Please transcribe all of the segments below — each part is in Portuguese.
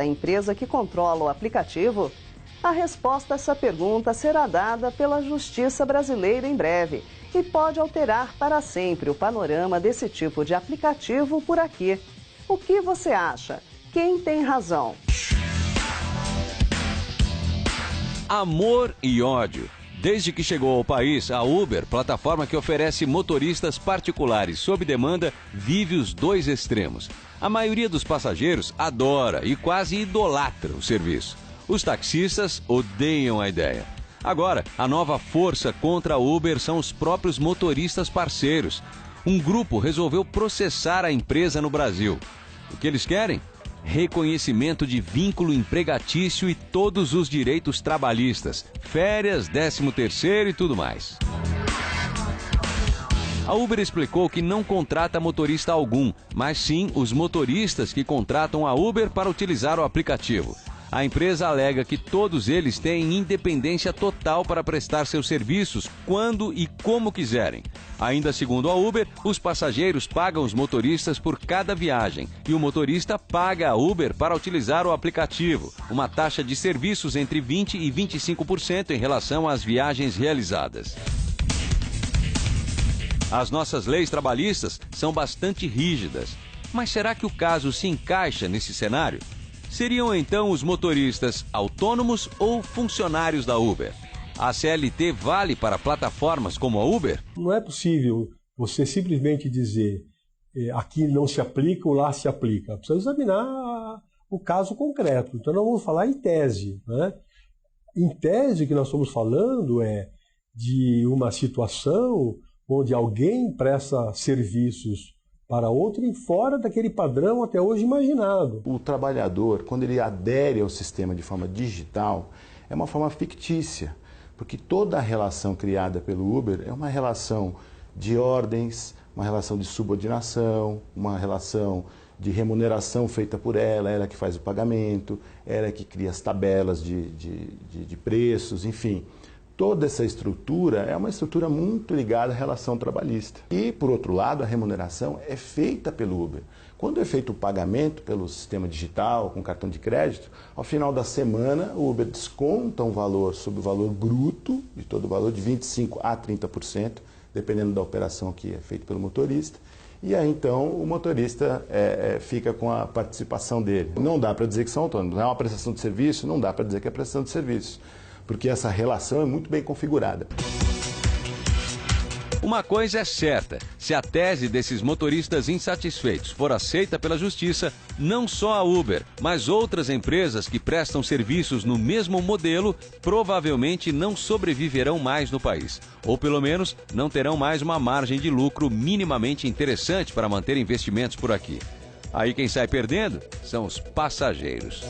da empresa que controla o aplicativo? A resposta a essa pergunta será dada pela Justiça brasileira em breve e pode alterar para sempre o panorama desse tipo de aplicativo por aqui. O que você acha? Quem tem razão? Amor e ódio. Desde que chegou ao país, a Uber, plataforma que oferece motoristas particulares sob demanda, vive os dois extremos. A maioria dos passageiros adora e quase idolatra o serviço. Os taxistas odeiam a ideia. Agora, a nova força contra a Uber são os próprios motoristas parceiros. Um grupo resolveu processar a empresa no Brasil. O que eles querem? Reconhecimento de vínculo empregatício e todos os direitos trabalhistas, férias, 13º e tudo mais. A Uber explicou que não contrata motorista algum, mas sim os motoristas que contratam a Uber para utilizar o aplicativo. A empresa alega que todos eles têm independência total para prestar seus serviços quando e como quiserem. Ainda segundo a Uber, os passageiros pagam os motoristas por cada viagem e o motorista paga a Uber para utilizar o aplicativo, uma taxa de serviços entre 20% e 25% em relação às viagens realizadas. As nossas leis trabalhistas são bastante rígidas, mas será que o caso se encaixa nesse cenário? Seriam então os motoristas autônomos ou funcionários da Uber? A CLT vale para plataformas como a Uber? Não é possível você simplesmente dizer aqui não se aplica ou lá se aplica. Precisa examinar o caso concreto. Então nós vamos falar em tese, né? Em tese, o que nós estamos falando é de uma situação onde alguém presta serviços para outro e fora daquele padrão até hoje imaginado. O trabalhador, quando ele adere ao sistema de forma digital, é uma forma fictícia, porque toda a relação criada pelo Uber é uma relação de ordens, uma relação de subordinação, uma relação de remuneração feita por ela que faz o pagamento, ela que cria as tabelas de preços, enfim. Toda essa estrutura é uma estrutura muito ligada à relação trabalhista. E, por outro lado, a remuneração é feita pelo Uber. Quando é feito o pagamento pelo sistema digital, com cartão de crédito, ao final da semana o Uber desconta um valor sobre o valor bruto, de todo o valor, de 25% a 30%, dependendo da operação que é feita pelo motorista. E aí, então, o motorista fica com a participação dele. Não dá para dizer que são autônomos. Não é uma prestação de serviço? Não dá para dizer que é prestação de serviço, porque essa relação é muito bem configurada. Uma coisa é certa, se a tese desses motoristas insatisfeitos for aceita pela Justiça, não só a Uber, mas outras empresas que prestam serviços no mesmo modelo provavelmente não sobreviverão mais no país. Ou pelo menos não terão mais uma margem de lucro minimamente interessante para manter investimentos por aqui. Aí quem sai perdendo são os passageiros.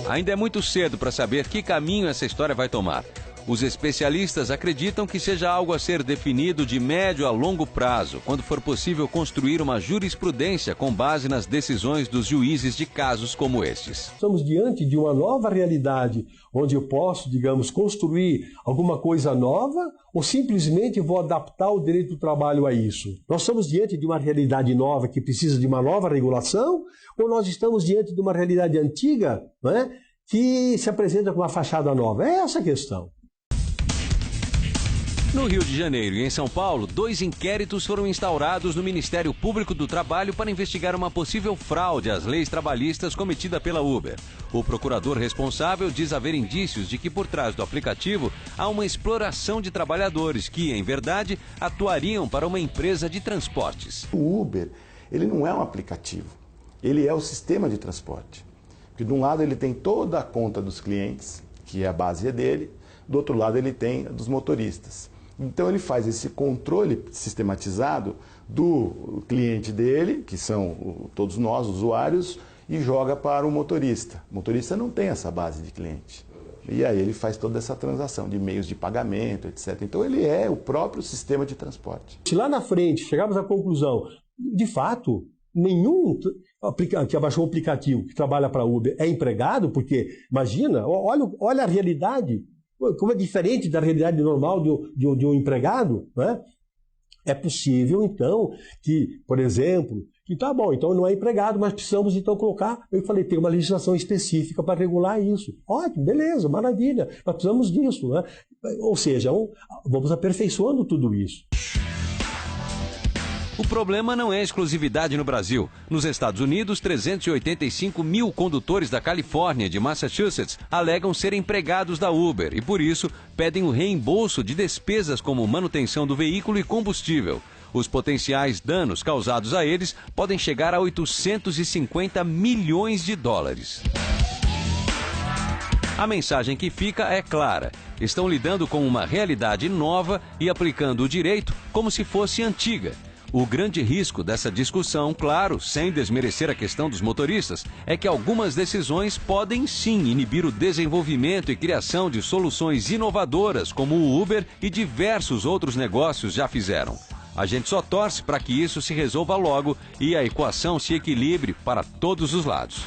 Ainda é muito cedo para saber que caminho essa história vai tomar. Os especialistas acreditam que seja algo a ser definido de médio a longo prazo, quando for possível construir uma jurisprudência com base nas decisões dos juízes de casos como estes. Estamos diante de uma nova realidade, onde eu posso, digamos, construir alguma coisa nova ou simplesmente vou adaptar o direito do trabalho a isso? Nós estamos diante de uma realidade nova que precisa de uma nova regulação ou nós estamos diante de uma realidade antiga, né, que se apresenta com uma fachada nova? É essa a questão. No Rio de Janeiro e em São Paulo, 2 inquéritos foram instaurados no Ministério Público do Trabalho para investigar uma possível fraude às leis trabalhistas cometida pela Uber. O procurador responsável diz haver indícios de que por trás do aplicativo há uma exploração de trabalhadores que, em verdade, atuariam para uma empresa de transportes. O Uber, ele não é um aplicativo, ele é o sistema de transporte. Porque de um lado ele tem toda a conta dos clientes, que a base é dele, do outro lado ele tem dos motoristas. Então ele faz esse controle sistematizado do cliente dele, que são todos nós, usuários, e joga para o motorista. O motorista não tem essa base de cliente. E aí ele faz toda essa transação de meios de pagamento, etc. Então ele é o próprio sistema de transporte. Se lá na frente chegarmos à conclusão, de fato, nenhum que abaixou o aplicativo que trabalha para a Uber é empregado, porque, imagina, olha a realidade, como é diferente da realidade normal de um empregado, né? É possível, então, que, por exemplo, que tá bom, então não é empregado, mas precisamos então colocar, eu falei, tem uma legislação específica para regular isso. Ótimo, beleza, maravilha, nós precisamos disso, né? Ou seja, vamos aperfeiçoando tudo isso. O problema não é exclusividade no Brasil. Nos Estados Unidos, 385 mil condutores da Califórnia e de Massachusetts alegam serem empregados da Uber e, por isso, pedem o reembolso de despesas como manutenção do veículo e combustível. Os potenciais danos causados a eles podem chegar a 850 milhões de dólares. A mensagem que fica é clara. Estão lidando com uma realidade nova e aplicando o direito como se fosse antiga. O grande risco dessa discussão, claro, sem desmerecer a questão dos motoristas, é que algumas decisões podem sim inibir o desenvolvimento e criação de soluções inovadoras, como o Uber e diversos outros negócios já fizeram. A gente só torce para que isso se resolva logo e a equação se equilibre para todos os lados.